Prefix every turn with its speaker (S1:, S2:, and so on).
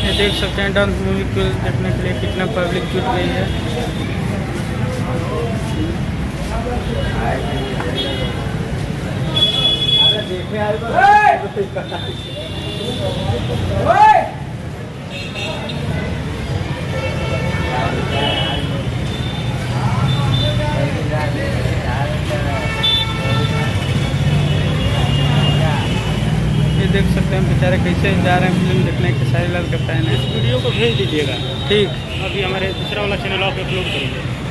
S1: ये देख सकते हैं डांस मूवी को देखने के लिए कितना पब्लिक जुट गई है। ये देख सकते हैं बेचारे कैसे जा रहे हैं फिल्म देखने के। सारी लाल का फैन है।
S2: इस वीडियो को भेज दीजिएगा।
S1: ठीक।
S2: अभी हमारे दूसरा वाला चैनल आप अपलोड करेंगे।